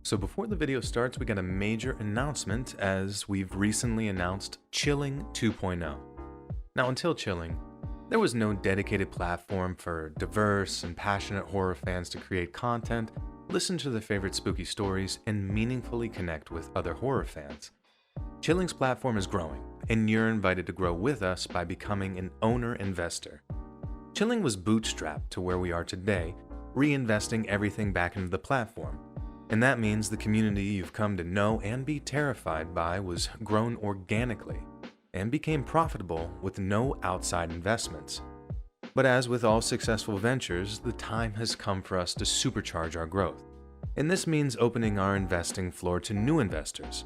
So before the video starts, we got a major announcement as we've recently announced Chilling 2.0. Now until Chilling, there was no dedicated platform for diverse and passionate horror fans to create content, listen to their favorite spooky stories, and meaningfully connect with other horror fans. Chilling's platform is growing, and you're invited to grow with us by becoming an owner investor. Chilling was bootstrapped to where we are today, reinvesting everything back into the platform. And that means the community you've come to know and be terrified by was grown organically and became profitable with no outside investments. But as with all successful ventures, the time has come for us to supercharge our growth. And this means opening our investing floor to new investors,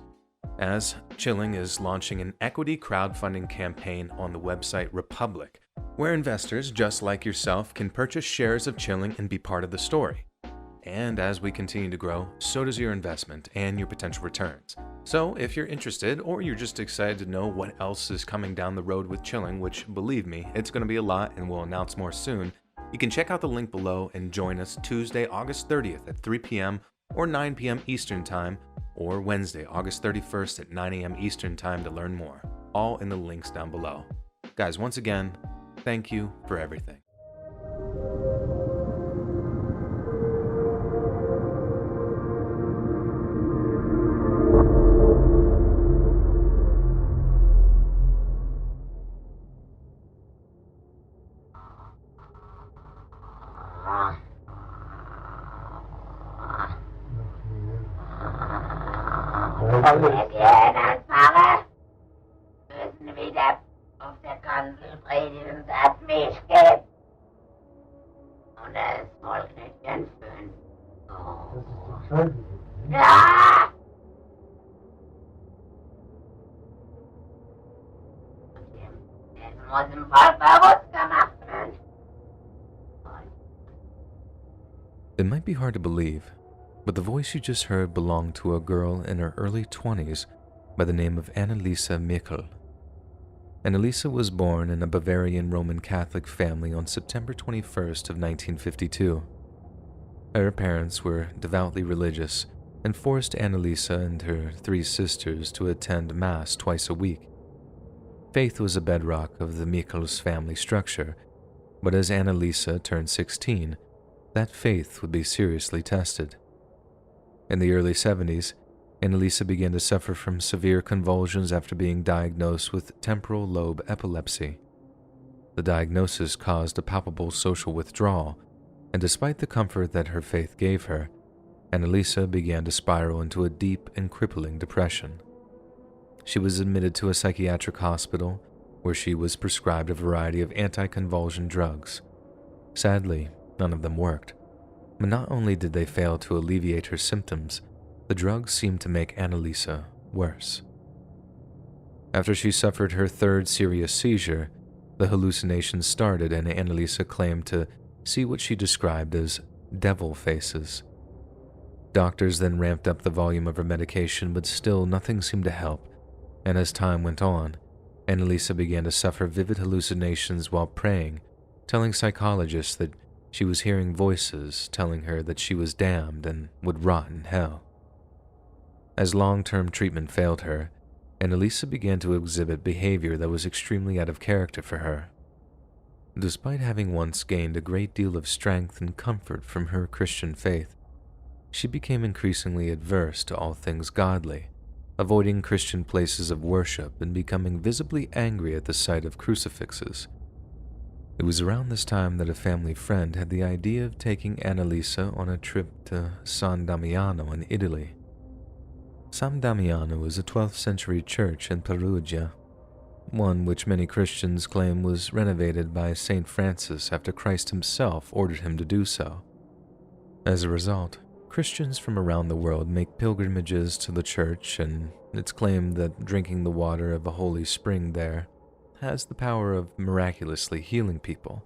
as Chilling is launching an equity crowdfunding campaign on the website Republic, where investors just like yourself can purchase shares of Chilling and be part of the story. And as we continue to grow, so does your investment and your potential returns. So if you're interested, or you're just excited to know what else is coming down the road with Chilling, which believe me, it's going to be a lot and we'll announce more soon, you can check out the link below and join us Tuesday, August 30th at 3 p.m. or 9 p.m. Eastern Time, or Wednesday, August 31st at 9 a.m. Eastern Time to learn more. All in the links down below. Guys, once again, thank you for everything. Fahrer müssen wieder auf der Kanzel predigen, dass mich geht. Und das Volk nicht entführen. Oh. Ja! Das muss im Volk bewusst gemacht werden. It might be hard to believe, but the voice you just heard belonged to a girl in her early 20s by the name of Annalisa Michel. Annalisa was born in a Bavarian Roman Catholic family on September 21st of 1952. Her parents were devoutly religious and forced Annalisa and her three sisters to attend Mass twice a week. Faith was a bedrock of the Michels family structure, but as Annalisa turned 16, that faith would be seriously tested. In the early 70s, Annalisa began to suffer from severe convulsions after being diagnosed with temporal lobe epilepsy. The diagnosis caused a palpable social withdrawal, and despite the comfort that her faith gave her, Annalisa began to spiral into a deep and crippling depression. She was admitted to a psychiatric hospital where she was prescribed a variety of anti-convulsion drugs. Sadly, none of them worked. But not only did they fail to alleviate her symptoms, the drugs seemed to make Annalisa worse. After she suffered her third serious seizure, the hallucinations started and Annalisa claimed to see what she described as devil faces. Doctors then ramped up the volume of her medication, but still nothing seemed to help, and as time went on, Annalisa began to suffer vivid hallucinations while praying, telling psychologists that she was hearing voices telling her that she was damned and would rot in hell. As long-term treatment failed her, Annalisa began to exhibit behavior that was extremely out of character for her. Despite having once gained a great deal of strength and comfort from her Christian faith, she became increasingly adverse to all things godly, avoiding Christian places of worship and becoming visibly angry at the sight of crucifixes. It was around this time that a family friend had the idea of taking Annalisa on a trip to San Damiano in Italy. San Damiano is a 12th century church in Perugia, one which many Christians claim was renovated by St. Francis after Christ himself ordered him to do so. As a result, Christians from around the world make pilgrimages to the church, and it's claimed that drinking the water of a holy spring there has the power of miraculously healing people.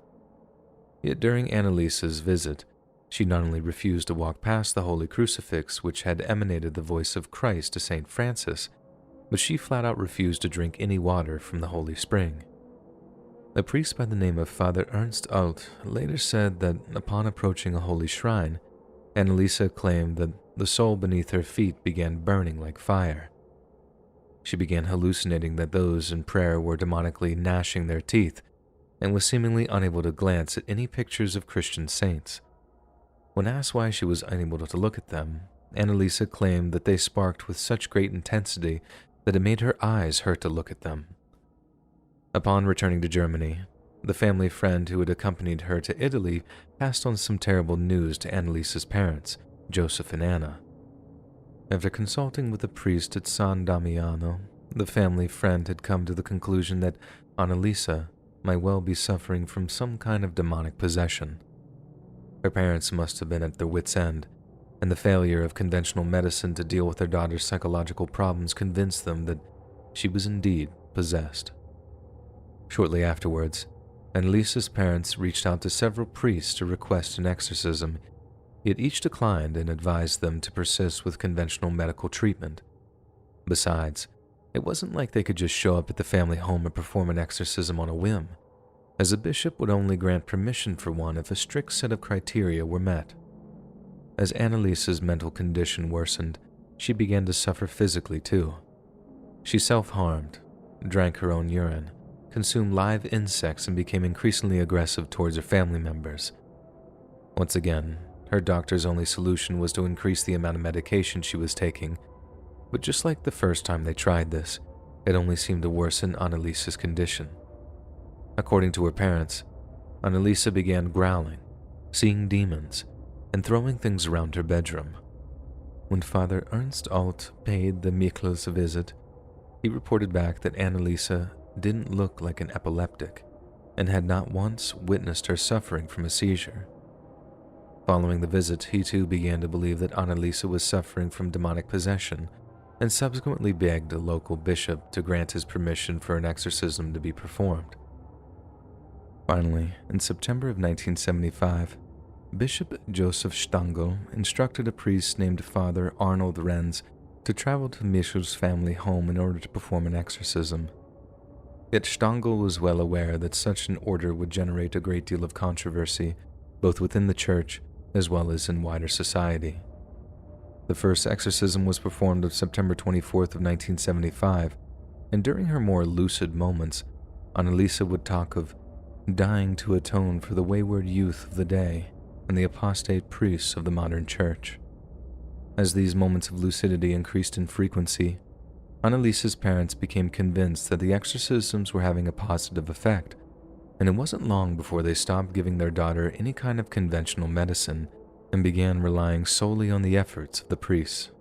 Yet during Annalisa's visit, she not only refused to walk past the holy crucifix which had emanated the voice of Christ to St. Francis, but she flat out refused to drink any water from the holy spring. A priest by the name of Father Ernst Alt later said that upon approaching a holy shrine, Annalisa claimed that the soul beneath her feet began burning like fire. She began hallucinating that those in prayer were demonically gnashing their teeth and was seemingly unable to glance at any pictures of Christian saints. When asked why she was unable to look at them, Annalisa claimed that they sparked with such great intensity that it made her eyes hurt to look at them. Upon returning to Germany, the family friend who had accompanied her to Italy passed on some terrible news to Annalisa's parents, Joseph and Anna. After consulting with a priest at San Damiano, the family friend had come to the conclusion that Annalisa might well be suffering from some kind of demonic possession. Her parents must have been at their wits' end, and the failure of conventional medicine to deal with their daughter's psychological problems convinced them that she was indeed possessed. Shortly afterwards, Annalisa's parents reached out to several priests to request an exorcism, yet each declined and advised them to persist with conventional medical treatment. Besides, it wasn't like they could just show up at the family home and perform an exorcism on a whim, as a bishop would only grant permission for one if a strict set of criteria were met. As Annalisa's mental condition worsened, she began to suffer physically too. She self-harmed, drank her own urine, consumed live insects, and became increasingly aggressive towards her family members. Once again, her doctor's only solution was to increase the amount of medication she was taking, but just like the first time they tried this, it only seemed to worsen Annalisa's condition. According to her parents, Annalisa began growling, seeing demons, and throwing things around her bedroom. When Father Ernst Alt paid the Mikalsen a visit, he reported back that Annalisa didn't look like an epileptic and had not once witnessed her suffering from a seizure. Following the visit, he too began to believe that Annalisa was suffering from demonic possession and subsequently begged a local bishop to grant his permission for an exorcism to be performed. Finally, in September of 1975, Bishop Joseph Stangl instructed a priest named Father Arnold Renz to travel to Michel's family home in order to perform an exorcism. Yet Stangl was well aware that such an order would generate a great deal of controversy, both within the church as well as in wider society. The first exorcism was performed on September 24th of 1975, and during her more lucid moments, Annalisa would talk of dying to atone for the wayward youth of the day and the apostate priests of the modern church. As these moments of lucidity increased in frequency, Annalisa's parents became convinced that the exorcisms were having a positive effect, and it wasn't long before they stopped giving their daughter any kind of conventional medicine and began relying solely on the efforts of the priests.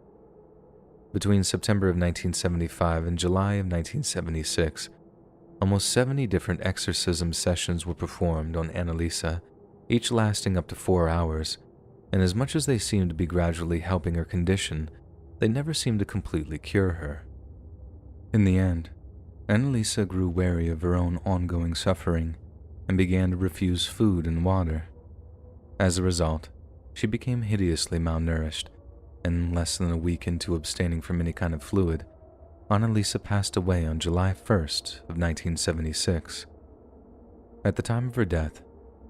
Between September of 1975 and July of 1976, almost 70 different exorcism sessions were performed on Annalisa, each lasting up to 4 hours, and as much as they seemed to be gradually helping her condition, they never seemed to completely cure her. In the end, Annalisa grew wary of her own ongoing suffering and began to refuse food and water. As a result, she became hideously malnourished, and less than a week into abstaining from any kind of fluid, Annalisa passed away on July 1st of 1976. At the time of her death,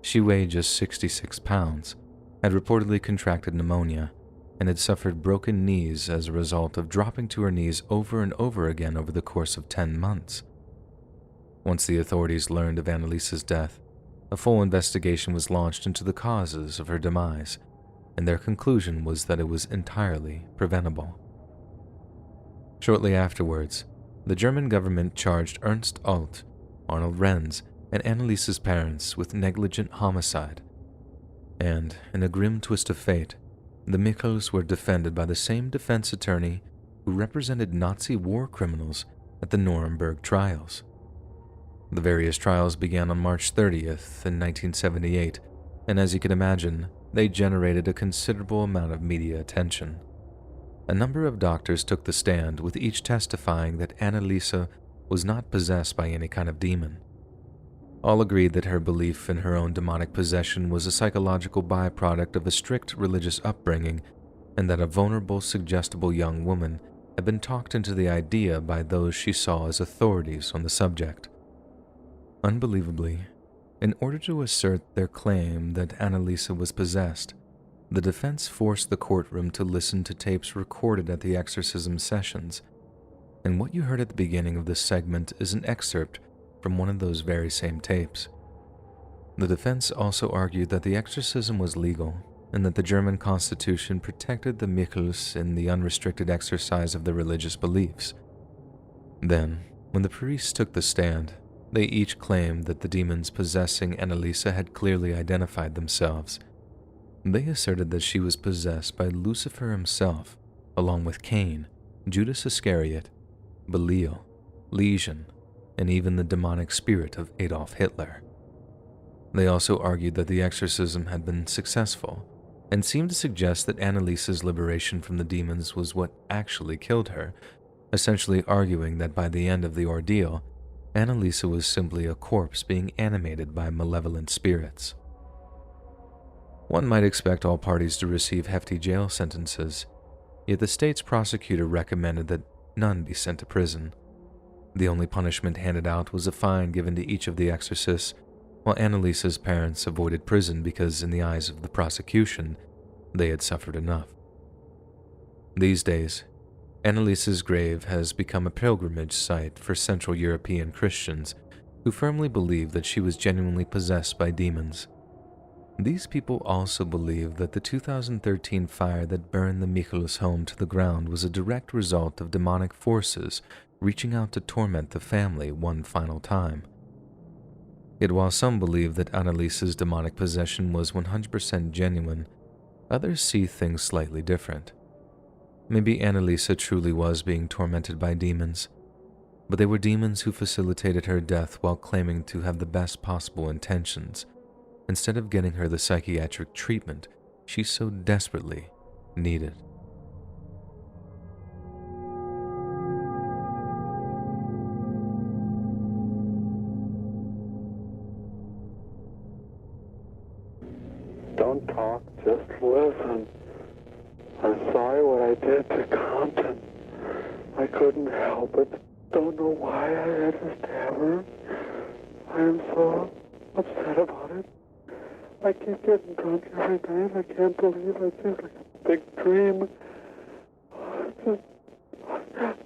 she weighed just 66 pounds, had reportedly contracted pneumonia, and had suffered broken knees as a result of dropping to her knees over and over again over the course of 10 months. Once the authorities learned of Annalisa's death, a full investigation was launched into the causes of her demise, and their conclusion was that it was entirely preventable. Shortly afterwards, the German government charged Ernst Alt, Arnold Renz, and Annalisa's parents with negligent homicide, and, in a grim twist of fate, the Michels were defended by the same defense attorney who represented Nazi war criminals at the Nuremberg trials. The various trials began on March 30th in 1978, and as you can imagine, they generated a considerable amount of media attention. A number of doctors took the stand, with each testifying that Annalisa was not possessed by any kind of demon. All agreed that her belief in her own demonic possession was a psychological byproduct of a strict religious upbringing, and that a vulnerable, suggestible young woman had been talked into the idea by those she saw as authorities on the subject. Unbelievably, in order to assert their claim that Annalisa was possessed, the defense forced the courtroom to listen to tapes recorded at the exorcism sessions, and what you heard at the beginning of this segment is an excerpt from one of those very same tapes. The defense also argued that the exorcism was legal and that the German constitution protected the Mikalsen in the unrestricted exercise of their religious beliefs. Then, when the priests took the stand, they each claimed that the demons possessing Annalisa had clearly identified themselves. They asserted that she was possessed by Lucifer himself, along with Cain, Judas Iscariot, Belial, Legion, and even the demonic spirit of Adolf Hitler. They also argued that the exorcism had been successful, and seemed to suggest that Annalisa's liberation from the demons was what actually killed her, essentially arguing that by the end of the ordeal, Annalisa was simply a corpse being animated by malevolent spirits. One might expect all parties to receive hefty jail sentences, yet the state's prosecutor recommended that none be sent to prison. The only punishment handed out was a fine given to each of the exorcists, while Annalisa's parents avoided prison because, in the eyes of the prosecution, they had suffered enough. These days, Annalisa's grave has become a pilgrimage site for Central European Christians who firmly believe that she was genuinely possessed by demons. These people also believe that the 2013 fire that burned the Mikalsen home to the ground was a direct result of demonic forces reaching out to torment the family one final time. Yet while some believe that Annalisa's demonic possession was 100% genuine, others see things slightly different. Maybe Annalisa truly was being tormented by demons, but they were demons who facilitated her death while claiming to have the best possible intentions, instead of getting her the psychiatric treatment she so desperately needed. Don't talk, just listen. I'm sorry what I did to Compton. I couldn't help it. Don't know why I had to stab her. I am so upset about it. I keep getting drunk every night. I can't believe it. It's like a big dream.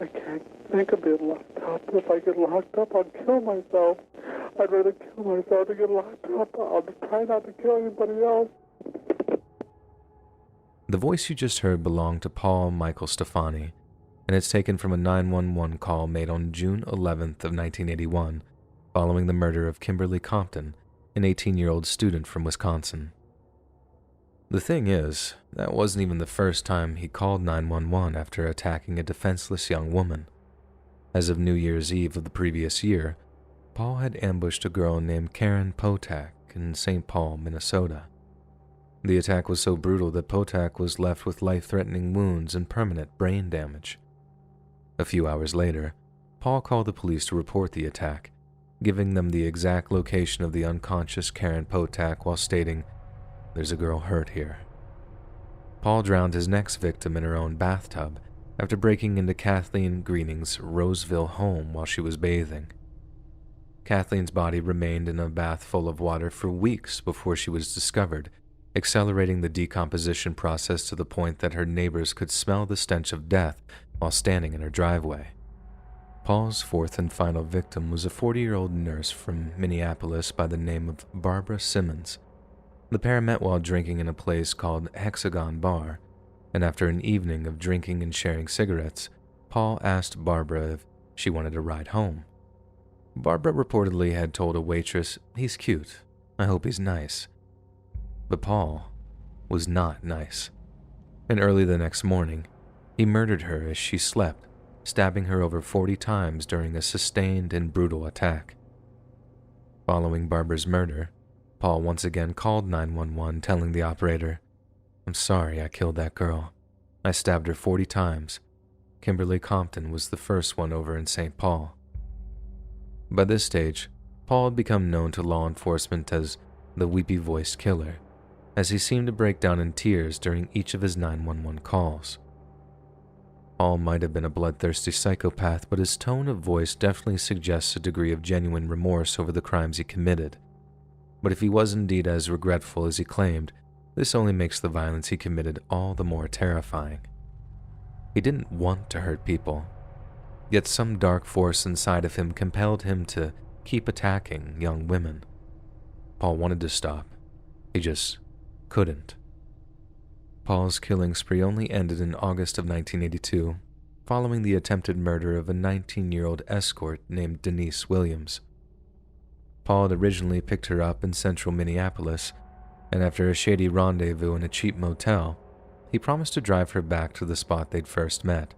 I can't think of being locked up. If I get locked up, I'll kill myself. I'd rather kill myself than get locked up. I'll try not to kill anybody else. The voice you just heard belonged to Paul Michael Stefani, and it's taken from a 911 call made on June 11th of 1981, following the murder of Kimberly Compton, an 18-year-old student from Wisconsin. The thing is, that wasn't even the first time he called 911 after attacking a defenseless young woman. As of New Year's Eve of the previous year, Paul had ambushed a girl named Karen Potak in St. Paul, Minnesota. The attack was so brutal that Potak was left with life-threatening wounds and permanent brain damage. A few hours later, Paul called the police to report the attack, giving them the exact location of the unconscious Karen Potak while stating, "There's a girl hurt here." Paul drowned his next victim in her own bathtub after breaking into Kathleen Greening's Roseville home while she was bathing. Kathleen's body remained in a bath full of water for weeks before she was discovered, accelerating the decomposition process to the point that her neighbors could smell the stench of death while standing in her driveway. Paul's fourth and final victim was a 40-year-old nurse from Minneapolis by the name of Barbara Simmons. The pair met while drinking in a place called Hexagon Bar, and after an evening of drinking and sharing cigarettes, Paul asked Barbara if she wanted a ride home. Barbara reportedly had told a waitress, "He's cute. I hope he's nice." But Paul was not nice. And early the next morning, he murdered her as she slept, stabbing her over 40 times during a sustained and brutal attack. Following Barbara's murder, Paul once again called 911, telling the operator, "I'm sorry I killed that girl. I stabbed her 40 times. Kimberly Compton was the first one over in St. Paul." By this stage, Paul had become known to law enforcement as the weepy-voiced killer, as he seemed to break down in tears during each of his 911 calls. Paul might have been a bloodthirsty psychopath, but his tone of voice definitely suggests a degree of genuine remorse over the crimes he committed. But if he was indeed as regretful as he claimed, This only makes the violence he committed all the more terrifying. He didn't want to hurt people, yet some dark force inside of him compelled him to keep attacking young women. Paul wanted to stop. He just couldn't. Paul's killing spree only ended in August of 1982, following the attempted murder of a 19-year-old escort named Denise Williams. Paul had originally picked her up in central Minneapolis, and after a shady rendezvous in a cheap motel, he promised to drive her back to the spot they'd first met.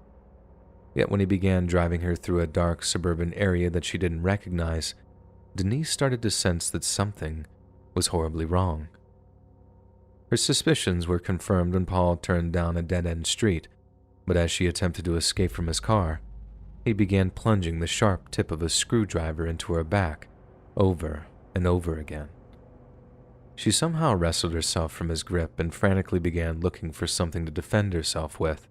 Yet when he began driving her through a dark suburban area that she didn't recognize, Denise started to sense that something was horribly wrong. Her suspicions were confirmed when Paul turned down a dead-end street, but as she attempted to escape from his car, he began plunging the sharp tip of a screwdriver into her back over and over again. She somehow wrestled herself from his grip and frantically began looking for something to defend herself with.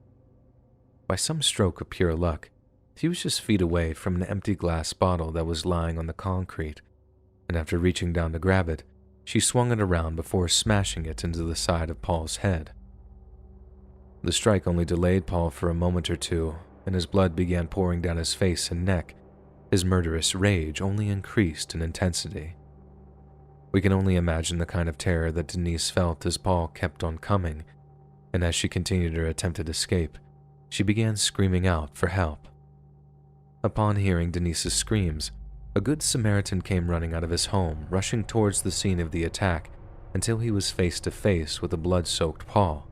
By some stroke of pure luck, she was just feet away from an empty glass bottle that was lying on the concrete, and after reaching down to grab it, she swung it around before smashing it into the side of Paul's head. The strike only delayed Paul for a moment or two, and as blood began pouring down his face and neck, his murderous rage only increased in intensity. We can only imagine the kind of terror that Denise felt as Paul kept on coming, and as she continued her attempted escape, she began screaming out for help. Upon hearing Denise's screams, a good Samaritan came running out of his home, rushing towards the scene of the attack until he was face to face with a blood-soaked Paul.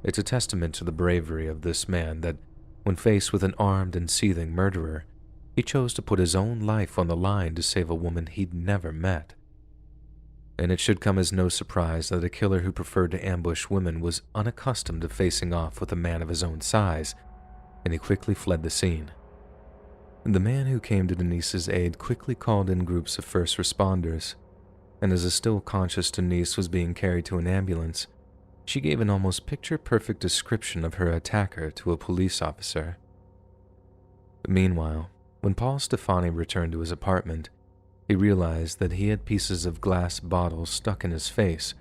It's a testament to the bravery of this man that, when faced with an armed and seething murderer, he chose to put his own life on the line to save a woman he'd never met. And it should come as no surprise that a killer who preferred to ambush women was unaccustomed to facing off with a man of his own size, and he quickly fled the scene. The man who came to Denise's aid quickly called in groups of first responders, and as a still conscious Denise was being carried to an ambulance, she gave an almost picture-perfect description of her attacker to a police officer. Meanwhile, when Paul Stefani returned to his apartment, he realized that he had pieces of glass bottles stuck in his face,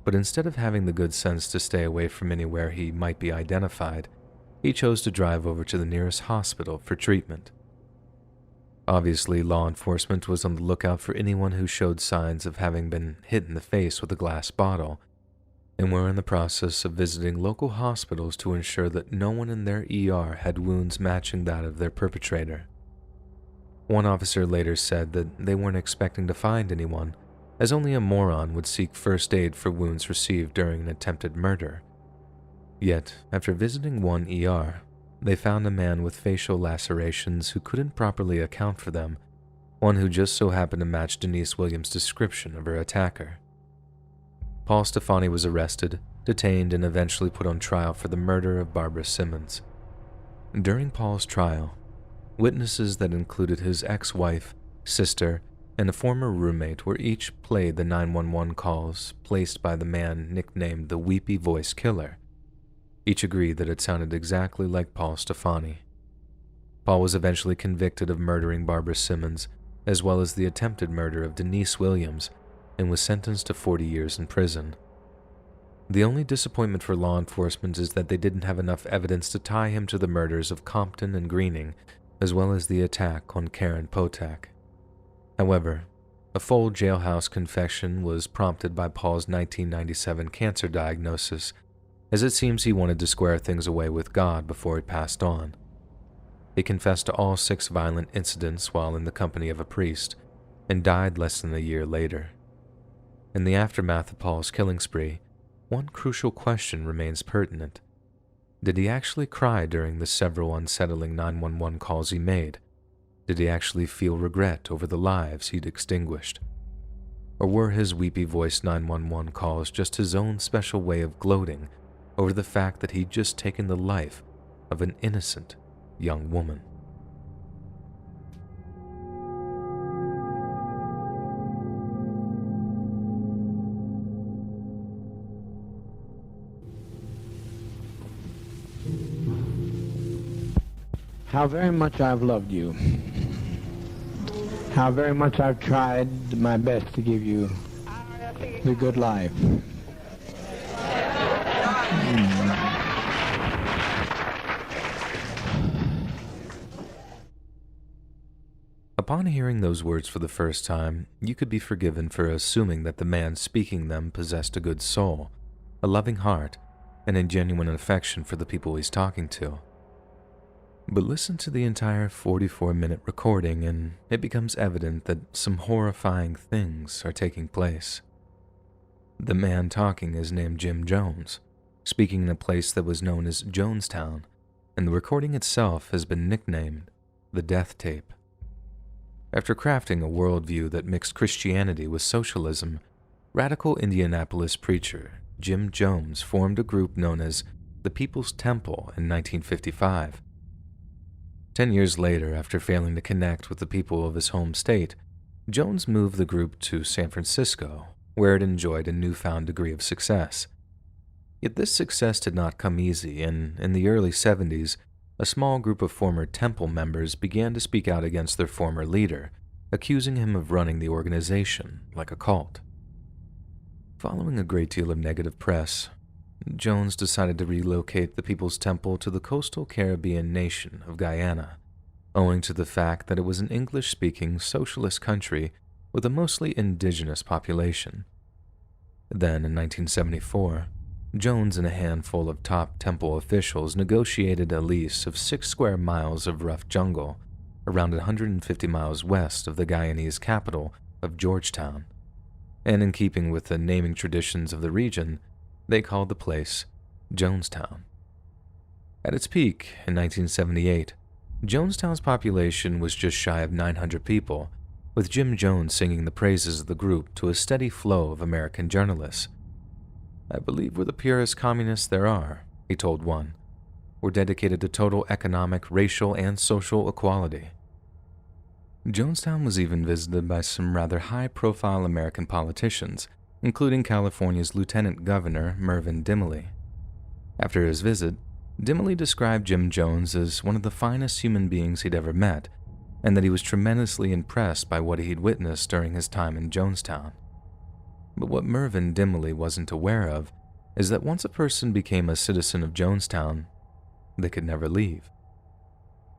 but instead of having the good sense to stay away from anywhere he might be identified, he chose to drive over to the nearest hospital for treatment. Obviously, law enforcement was on the lookout for anyone who showed signs of having been hit in the face with a glass bottle, and were in the process of visiting local hospitals to ensure that no one in their ER had wounds matching that of their perpetrator. One officer later said that they weren't expecting to find anyone, as only a moron would seek first aid for wounds received during an attempted murder. Yet, after visiting one ER, they found a man with facial lacerations who couldn't properly account for them, one who just so happened to match Denise Williams' description of her attacker. Paul Stefani was arrested, detained, and eventually put on trial for the murder of Barbara Simmons. During Paul's trial, witnesses that included his ex-wife, sister, and a former roommate were each played the 911 calls placed by the man nicknamed the Weepy Voice Killer. Each agreed that it sounded exactly like Paul Stefani. Paul was eventually convicted of murdering Barbara Simmons, as well as the attempted murder of Denise Williams, and was sentenced to 40 years in prison. The only disappointment for law enforcement is that they didn't have enough evidence to tie him to the murders of Compton and Greening, as well as the attack on Karen Potak. However, a full jailhouse confession was prompted by Paul's 1997 cancer diagnosis, as it seems he wanted to square things away with God before he passed on. He confessed to all 6 violent incidents while in the company of a priest, and died less than a year later. In the aftermath of Paul's killing spree, one crucial question remains pertinent. Did he actually cry during the several unsettling 911 calls he made? Did he actually feel regret over the lives he'd extinguished? Or were his weepy voice 911 calls just his own special way of gloating over the fact that he'd just taken the life of an innocent young woman? How very much I've loved you. How very much I've tried my best to give you the good life. Upon hearing those words for the first time, you could be forgiven for assuming that the man speaking them possessed a good soul, a loving heart, and a genuine affection for the people he's talking to. But listen to the entire 44-minute recording and it becomes evident that some horrifying things are taking place. The man talking is named Jim Jones, speaking in a place that was known as Jonestown, and the recording itself has been nicknamed the Death Tape. After crafting a worldview that mixed Christianity with socialism, radical Indianapolis preacher Jim Jones formed a group known as the People's Temple in 1955. 10 years later, after failing to connect with the people of his home state, Jones moved the group to San Francisco, where it enjoyed a newfound degree of success. Yet this success did not come easy, and in the early 70s, a small group of former Temple members began to speak out against their former leader, accusing him of running the organization like a cult. Following a great deal of negative press, Jones decided to relocate the People's Temple to the coastal Caribbean nation of Guyana, owing to the fact that it was an English-speaking socialist country with a mostly indigenous population. Then, in 1974, Jones and a handful of top temple officials negotiated a lease of 6 square miles of rough jungle around 150 miles west of the Guyanese capital of Georgetown, and in keeping with the naming traditions of the region, they called the place Jonestown. At its peak, in 1978, Jonestown's population was just shy of 900 people, with Jim Jones singing the praises of the group to a steady flow of American journalists. "I believe we're the purest communists there are," he told one. "We're dedicated to total economic, racial, and social equality." Jonestown was even visited by some rather high-profile American politicians, including California's Lieutenant Governor Mervyn Dimely. After his visit, Dimely described Jim Jones as one of the finest human beings he'd ever met, and that he was tremendously impressed by what he'd witnessed during his time in Jonestown. But what Mervyn Dimely wasn't aware of is that once a person became a citizen of Jonestown, they could never leave.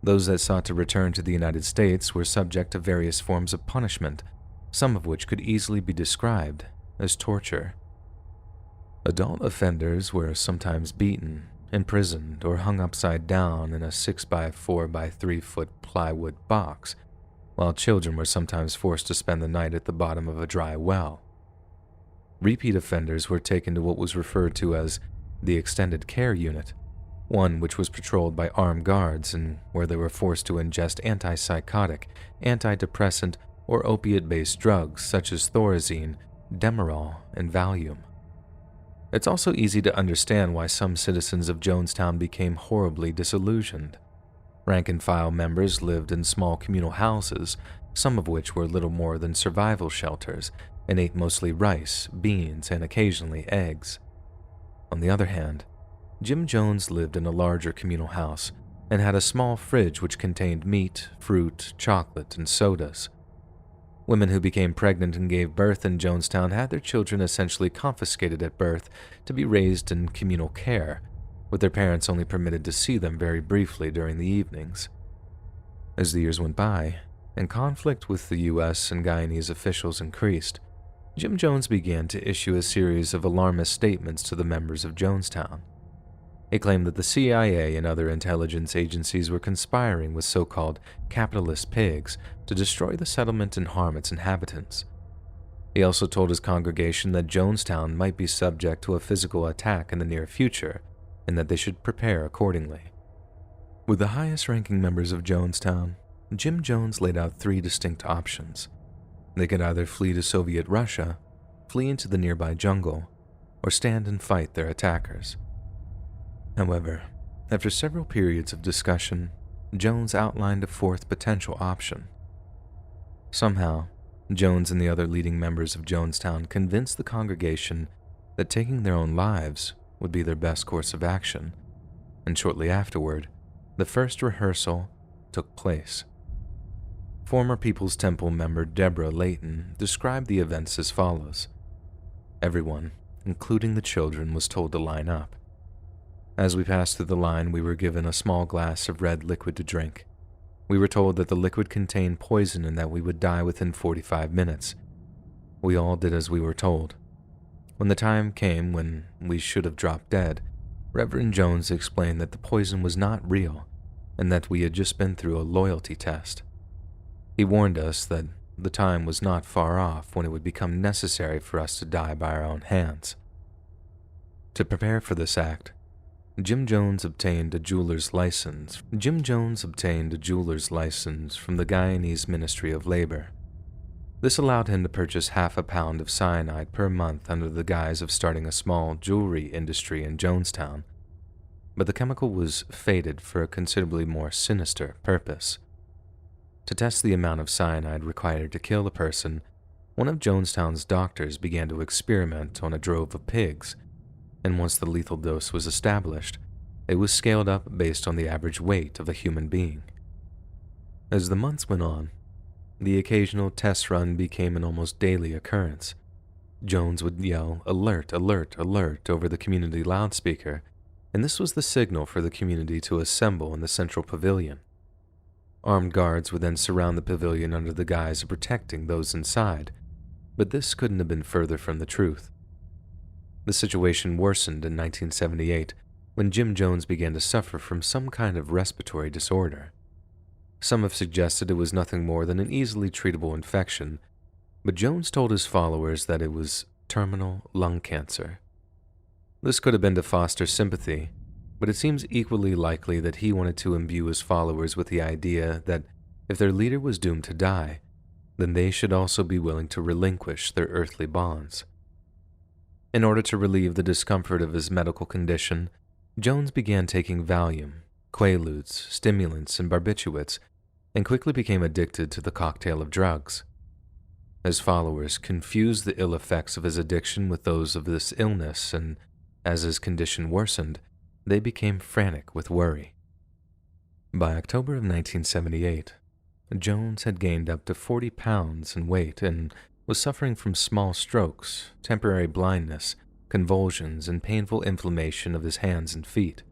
Those that sought to return to the United States were subject to various forms of punishment, some of which could easily be described as torture. Adult offenders were sometimes beaten, imprisoned, or hung upside down in a 6x4 by 3 foot plywood box, while children were sometimes forced to spend the night at the bottom of a dry well. Repeat offenders were taken to what was referred to as the Extended Care Unit, one which was patrolled by armed guards and where they were forced to ingest antipsychotic, antidepressant, or opiate-based drugs such as Thorazine, Demerol, and Valium. It's also easy to understand why some citizens of Jonestown became horribly disillusioned. Rank-and-file members lived in small communal houses, some of which were little more than survival shelters, and ate mostly rice, beans, and occasionally eggs. On the other hand, Jim Jones lived in a larger communal house and had a small fridge which contained meat, fruit, chocolate, and sodas. Women who became pregnant and gave birth in Jonestown had their children essentially confiscated at birth to be raised in communal care, with their parents only permitted to see them very briefly during the evenings. As the years went by, and conflict with the U.S. and Guyanese officials increased, Jim Jones began to issue a series of alarmist statements to the members of Jonestown. He claimed that the CIA and other intelligence agencies were conspiring with so-called capitalist pigs to destroy the settlement and harm its inhabitants. He also told his congregation that Jonestown might be subject to a physical attack in the near future, and that they should prepare accordingly. With the highest-ranking members of Jonestown, Jim Jones laid out 3 distinct options. They could either flee to Soviet Russia, flee into the nearby jungle, or stand and fight their attackers. However, after several periods of discussion, Jones outlined a 4th potential option. Somehow, Jones and the other leading members of Jonestown convinced the congregation that taking their own lives would be their best course of action, and shortly afterward, the first rehearsal took place. Former People's Temple member Deborah Layton described the events as follows. Everyone, including the children, was told to line up. As we passed through the line, we were given a small glass of red liquid to drink. We were told that the liquid contained poison and that we would die within 45 minutes. We all did as we were told. When the time came when we should have dropped dead, Reverend Jones explained that the poison was not real and that we had just been through a loyalty test. He warned us that the time was not far off when it would become necessary for us to die by our own hands. To prepare for this act, Jim Jones obtained a jeweler's license. from the Guyanese Ministry of Labor. This allowed him to purchase half a pound of cyanide per month under the guise of starting a small jewelry industry in Jonestown. But the chemical was fated for a considerably more sinister purpose. To test the amount of cyanide required to kill a person, one of Jonestown's doctors began to experiment on a drove of pigs, and once the lethal dose was established, it was scaled up based on the average weight of a human being. As the months went on, the occasional test run became an almost daily occurrence. Jones would yell, "Alert, alert, alert," over the community loudspeaker, and this was the signal for the community to assemble in the central pavilion. Armed guards would then surround the pavilion under the guise of protecting those inside, but this couldn't have been further from the truth. The situation worsened in 1978 when Jim Jones began to suffer from some kind of respiratory disorder. Some have suggested it was nothing more than an easily treatable infection, but Jones told his followers that it was terminal lung cancer. This could have been to foster sympathy, but it seems equally likely that he wanted to imbue his followers with the idea that if their leader was doomed to die, then they should also be willing to relinquish their earthly bonds. In order to relieve the discomfort of his medical condition, Jones began taking Valium, Quaaludes, stimulants, and barbiturates, and quickly became addicted to the cocktail of drugs. His followers confused the ill effects of his addiction with those of this illness, and as his condition worsened, they became frantic with worry. By October of 1978, Jones had gained up to 40 pounds in weight and was suffering from small strokes, temporary blindness, convulsions, and painful inflammation of his hands and feet.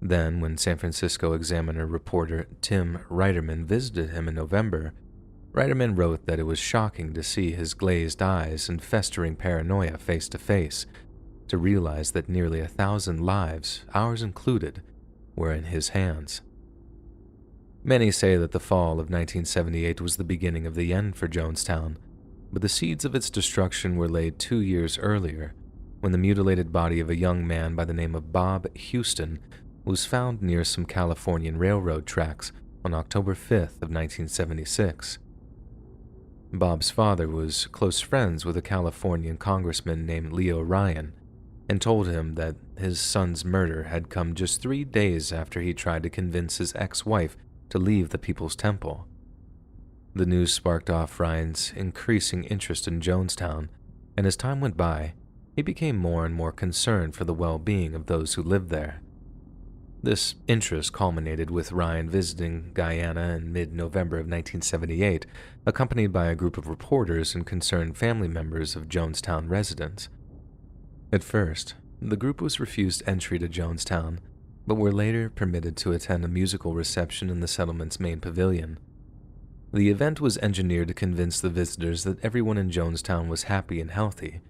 Then, when San Francisco Examiner reporter Tim Reiterman visited him in November, Reiterman wrote that it was shocking to see his glazed eyes and festering paranoia face to face, to realize that nearly 1,000 lives, ours included, were in his hands. Many say that the fall of 1978 was the beginning of the end for Jonestown, but the seeds of its destruction were laid 2 years earlier, when the mutilated body of a young man by the name of Bob Houston was found near some Californian railroad tracks on October 5th of 1976. Bob's father was close friends with a Californian congressman named Leo Ryan and told him that his son's murder had come just 3 days after he tried to convince his ex-wife to leave the People's Temple. The news sparked off Ryan's increasing interest in Jonestown, and as time went by, he became more and more concerned for the well-being of those who lived there. This interest culminated with Ryan visiting Guyana in mid-November of 1978, accompanied by a group of reporters and concerned family members of Jonestown residents. At first, the group was refused entry to Jonestown, but were later permitted to attend a musical reception in the settlement's main pavilion. The event was engineered to convince the visitors that everyone in Jonestown was happy and healthy.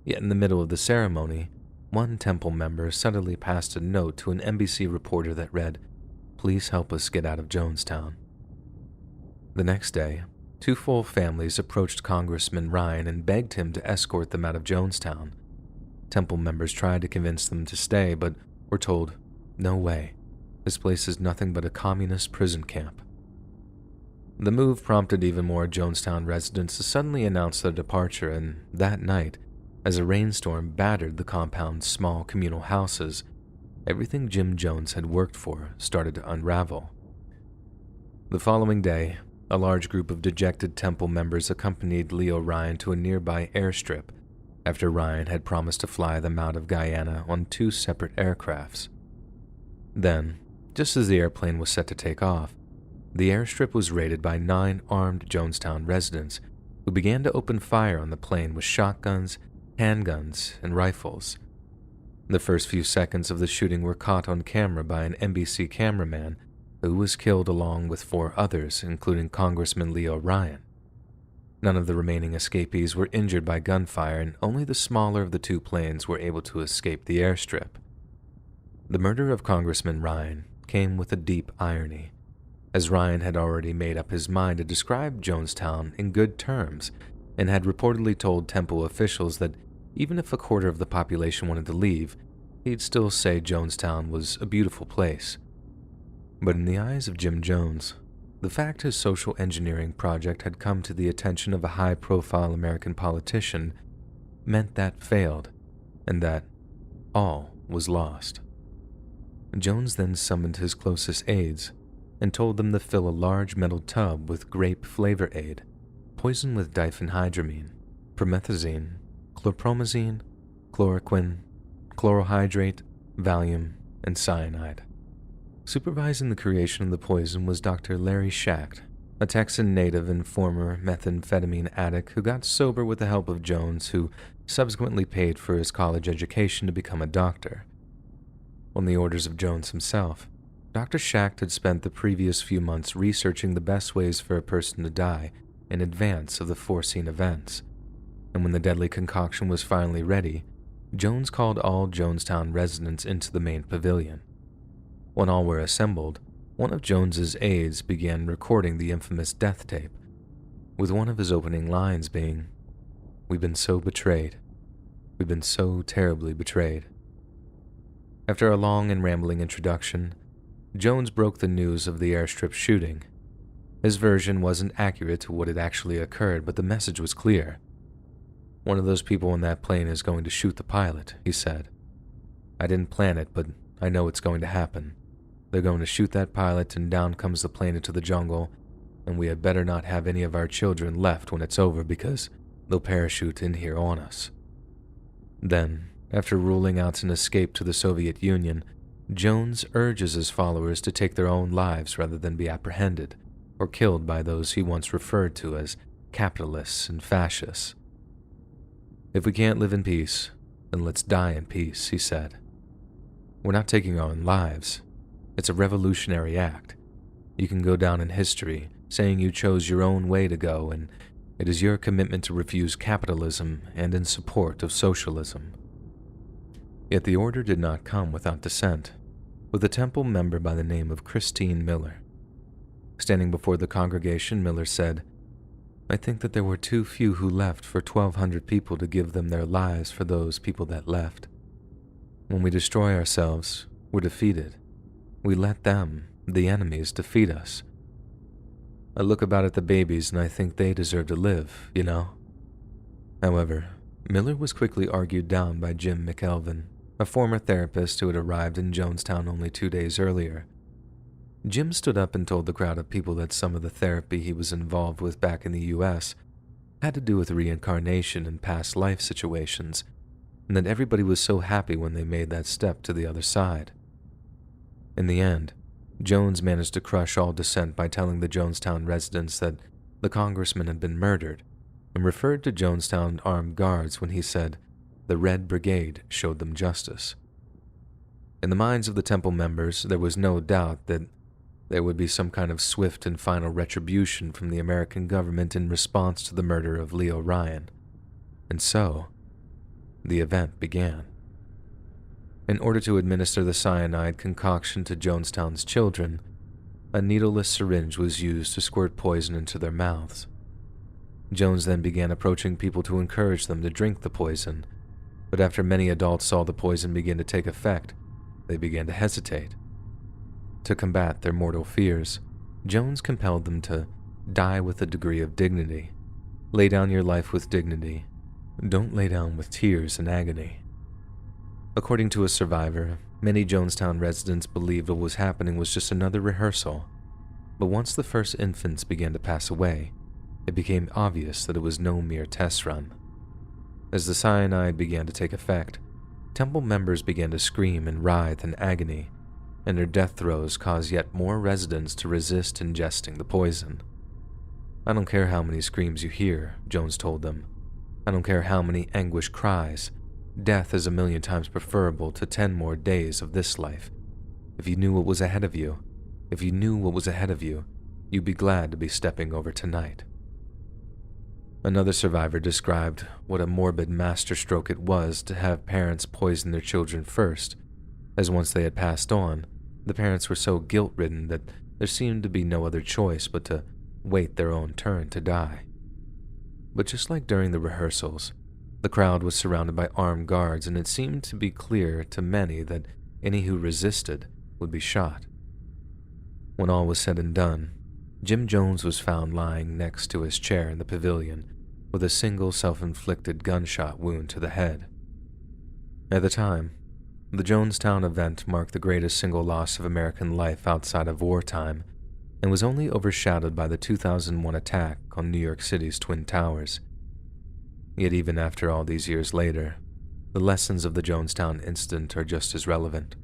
Yet in the middle of the ceremony, one temple member suddenly passed a note to an NBC reporter that read, "Please help us get out of Jonestown." The next day, 2 full families approached Congressman Ryan and begged him to escort them out of Jonestown. Temple members tried to convince them to stay, but were told, "No way. This place is nothing but a communist prison camp." The move prompted even more Jonestown residents to suddenly announce their departure, and that night, as a rainstorm battered the compound's small communal houses, everything Jim Jones had worked for started to unravel. The following day, a large group of dejected temple members accompanied Leo Ryan to a nearby airstrip after Ryan had promised to fly them out of Guyana on 2 separate aircrafts. Then, just as the airplane was set to take off, the airstrip was raided by 9 armed Jonestown residents who began to open fire on the plane with shotguns, handguns, and rifles. The first few seconds of the shooting were caught on camera by an NBC cameraman who was killed along with 4 others, including Congressman Leo Ryan. None of the remaining escapees were injured by gunfire, and only the smaller of the 2 planes were able to escape the airstrip. The murder of Congressman Ryan came with a deep irony, as Ryan had already made up his mind to describe Jonestown in good terms and had reportedly told temple officials that even if a quarter of the population wanted to leave, he'd still say Jonestown was a beautiful place. But in the eyes of Jim Jones, the fact his social engineering project had come to the attention of a high-profile American politician meant that failed, and that all was lost. Jones then summoned his closest aides and told them to fill a large metal tub with grape flavor aid, poison with diphenhydramine, promethazine, chlorpromazine, chloroquine, chlorohydrate, Valium, and cyanide. Supervising the creation of the poison was Dr. Larry Schacht, a Texan native and former methamphetamine addict who got sober with the help of Jones, who subsequently paid for his college education to become a doctor. On the orders of Jones himself, Dr. Schacht had spent the previous few months researching the best ways for a person to die in advance of the foreseen events, and when the deadly concoction was finally ready, Jones called all Jonestown residents into the main pavilion. When all were assembled, one of Jones's aides began recording the infamous death tape, with one of his opening lines being, "We've been so betrayed. We've been so terribly betrayed." After a long and rambling introduction, Jones broke the news of the airstrip shooting. His version wasn't accurate to what had actually occurred, but the message was clear. "One of those people in that plane is going to shoot the pilot," he said. "I didn't plan it, but I know it's going to happen. They're going to shoot that pilot, and down comes the plane into the jungle, and we had better not have any of our children left when it's over because they'll parachute in here on us." Then, after ruling out an escape to the Soviet Union, Jones urges his followers to take their own lives rather than be apprehended or killed by those he once referred to as capitalists and fascists. "If we can't live in peace, then let's die in peace," he said. "We're not taking our own lives. It's a revolutionary act. You can go down in history saying you chose your own way to go, and it is your commitment to refuse capitalism and in support of socialism." Yet the order did not come without dissent, with a temple member by the name of Christine Miller. Standing before the congregation, Miller said, "I think that there were too few who left for 1,200 people to give them their lives for those people that left. When we destroy ourselves, we're defeated. We let them, the enemies, defeat us. I look about at the babies and I think they deserve to live, you know?" However, Miller was quickly argued down by Jim Mikalsen, a former therapist who had arrived in Jonestown only 2 days earlier. Jim stood up and told the crowd of people that some of the therapy he was involved with back in the U.S. had to do with reincarnation and past life situations, and that everybody was so happy when they made that step to the other side. In the end, Jones managed to crush all dissent by telling the Jonestown residents that the congressman had been murdered, and referred to Jonestown armed guards when he said the Red Brigade showed them justice. In the minds of the temple members, there was no doubt that there would be some kind of swift and final retribution from the American government in response to the murder of Leo Ryan. And so, the event began. In order to administer the cyanide concoction to Jonestown's children, a needleless syringe was used to squirt poison into their mouths. Jones then began approaching people to encourage them to drink the poison, but after many adults saw the poison begin to take effect, they began to hesitate. To combat their mortal fears, Jones compelled them to die with a degree of dignity. Lay down your life with dignity. Don't lay down with tears and agony. According to a survivor, many Jonestown residents believed what was happening was just another rehearsal, but once the first infants began to pass away, it became obvious that it was no mere test run. As the cyanide began to take effect, temple members began to scream and writhe in agony, and their death throes caused yet more residents to resist ingesting the poison. "I don't care how many screams you hear," Jones told them. "I don't care how many anguish cries. Death is 1,000,000 times preferable to 10 more days of this life. If you knew what was ahead of you, If you knew what was ahead of you, you'd be glad to be stepping over tonight. Another survivor described what a morbid masterstroke it was to have parents poison their children first, as once they had passed on, the parents were so guilt-ridden that there seemed to be no other choice but to wait their own turn to die. But just like during the rehearsals, the crowd was surrounded by armed guards, and it seemed to be clear to many that any who resisted would be shot. When all was said and done, Jim Jones was found lying next to his chair in the pavilion with a single self-inflicted gunshot wound to the head. At the time, the Jonestown event marked the greatest single loss of American life outside of wartime and was only overshadowed by the 2001 attack on New York City's Twin Towers. Yet even after all these years later, the lessons of the Jonestown incident are just as relevant.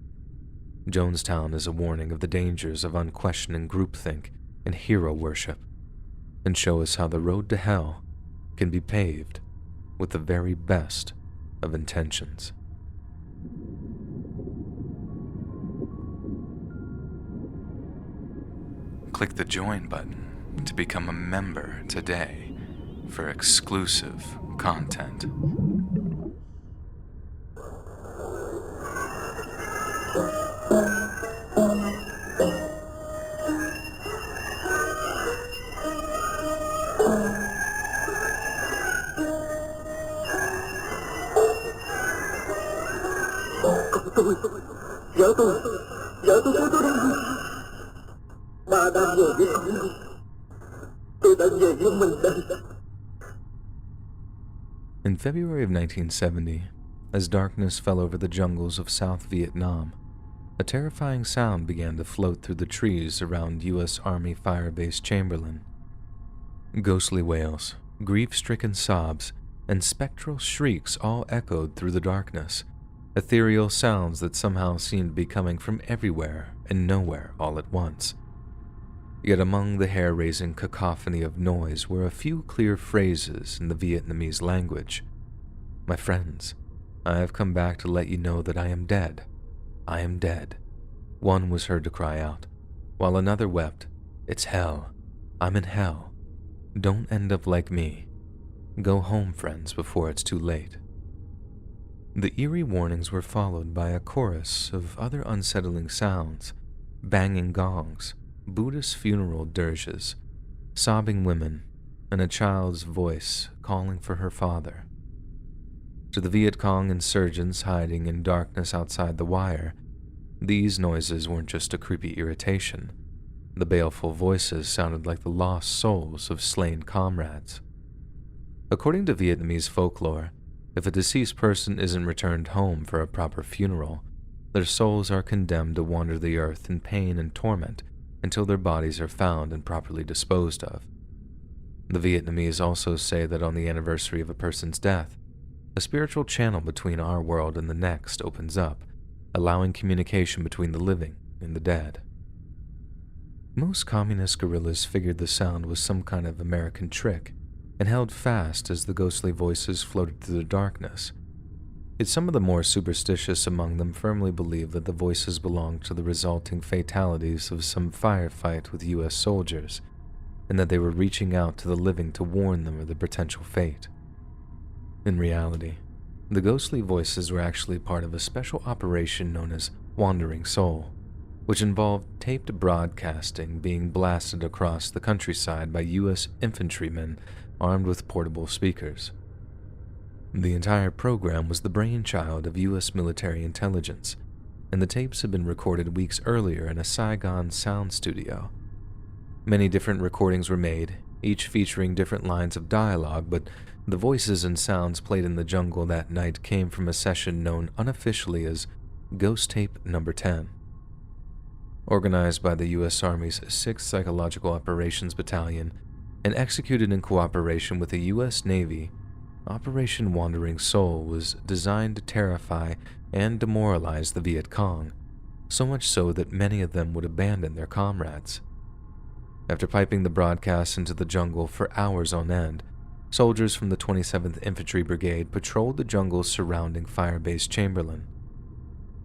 Jonestown is a warning of the dangers of unquestioning groupthink and hero worship, and show us how the road to hell can be paved with the very best of intentions. Click the join button to become a member today for exclusive content. Vợ tôi đang gì? Bà đang về với con đâu? Tôi đang về với mình đây. In February of 1970, as darkness fell over the jungles of South Vietnam, a terrifying sound began to float through the trees around U.S. Army Fire Base Chamberlain. Ghostly wails, grief-stricken sobs, and spectral shrieks all echoed through the darkness, ethereal sounds that somehow seemed to be coming from everywhere and nowhere all at once. Yet among the hair-raising cacophony of noise were a few clear phrases in the Vietnamese language. "My friends, I have come back to let you know that I am dead. I am dead," one was heard to cry out, while another wept, "It's hell. I'm in hell. Don't end up like me. Go home, friends, before it's too late." The eerie warnings were followed by a chorus of other unsettling sounds, banging gongs, Buddhist funeral dirges, sobbing women, and a child's voice calling for her father. To the Viet Cong insurgents hiding in darkness outside the wire, these noises weren't just a creepy irritation. The baleful voices sounded like the lost souls of slain comrades. According to Vietnamese folklore, if a deceased person isn't returned home for a proper funeral, their souls are condemned to wander the earth in pain and torment until their bodies are found and properly disposed of. The Vietnamese also say that on the anniversary of a person's death, a spiritual channel between our world and the next opens up, allowing communication between the living and the dead. Most communist guerrillas figured the sound was some kind of American trick and held fast as the ghostly voices floated through the darkness. Yet some of the more superstitious among them firmly believed that the voices belonged to the resulting fatalities of some firefight with U.S. soldiers, and that they were reaching out to the living to warn them of their potential fate. In reality, the ghostly voices were actually part of a special operation known as Wandering Soul, which involved taped broadcasting being blasted across the countryside by U.S. infantrymen armed with portable speakers. The entire program was the brainchild of U.S. military intelligence, and the tapes had been recorded weeks earlier in a Saigon sound studio. Many different recordings were made, each featuring different lines of dialogue, but the voices and sounds played in the jungle that night came from a session known unofficially as Ghost Tape Number 10. Organized by the U.S. Army's 6th Psychological Operations Battalion and executed in cooperation with the U.S. Navy, Operation Wandering Soul was designed to terrify and demoralize the Viet Cong, so much so that many of them would abandon their comrades. After piping the broadcasts into the jungle for hours on end, soldiers from the 27th Infantry Brigade patrolled the jungle surrounding Firebase Chamberlain.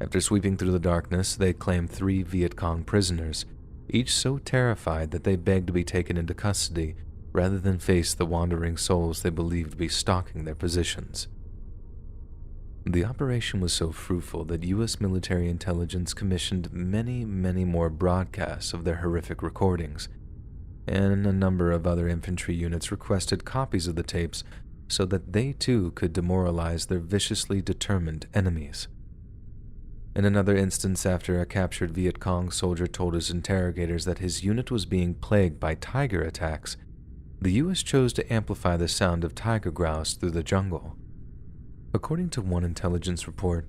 After sweeping through the darkness, they claimed 3 Viet Cong prisoners, each so terrified that they begged to be taken into custody rather than face the wandering souls they believed to be stalking their positions. The operation was so fruitful that U.S. military intelligence commissioned many more broadcasts of their horrific recordings, and a number of other infantry units requested copies of the tapes so that they too could demoralize their viciously determined enemies. In another instance, after a captured Viet Cong soldier told his interrogators that his unit was being plagued by tiger attacks, the U.S. chose to amplify the sound of tiger growls through the jungle. According to one intelligence report,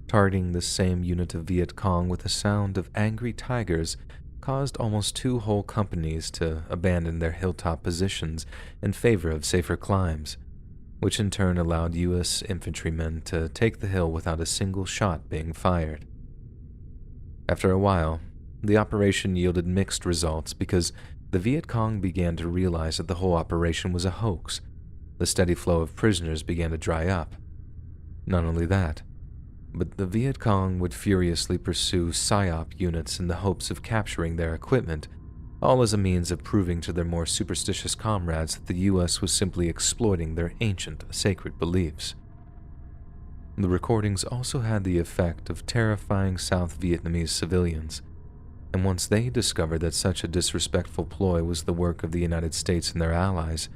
targeting the same unit of Viet Cong with the sound of angry tigers caused almost 2 whole companies to abandon their hilltop positions in favor of safer climbs, which in turn allowed U.S. infantrymen to take the hill without a single shot being fired. After a while, the operation yielded mixed results because the Viet Cong began to realize that the whole operation was a hoax. The steady flow of prisoners began to dry up. Not only that, but the Viet Cong would furiously pursue PSYOP units in the hopes of capturing their equipment, all as a means of proving to their more superstitious comrades that the U.S. was simply exploiting their ancient sacred beliefs. The recordings also had the effect of terrifying South Vietnamese civilians, and once they discovered that such a disrespectful ploy was the work of the United States and their allies,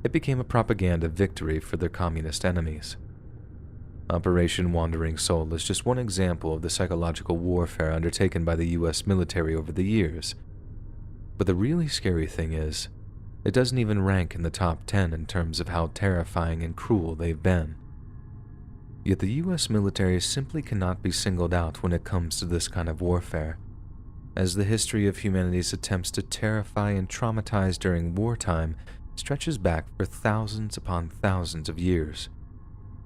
it became a propaganda victory for their communist enemies. Operation Wandering Soul is just one example of the psychological warfare undertaken by the U.S. military over the years. But the really scary thing is, it doesn't even rank in the top 10 in terms of how terrifying and cruel they've been. Yet the U.S. military simply cannot be singled out when it comes to this kind of warfare, as the history of humanity's attempts to terrify and traumatize during wartime stretches back for thousands upon thousands of years.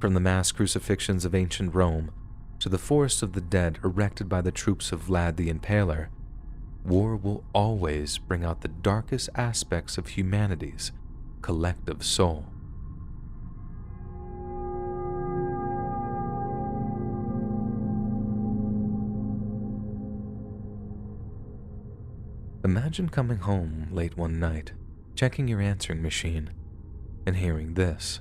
From the mass crucifixions of ancient Rome to the forest of the dead erected by the troops of Vlad the Impaler, war will always bring out the darkest aspects of humanity's collective soul. Imagine coming home late one night, checking your answering machine, and hearing this.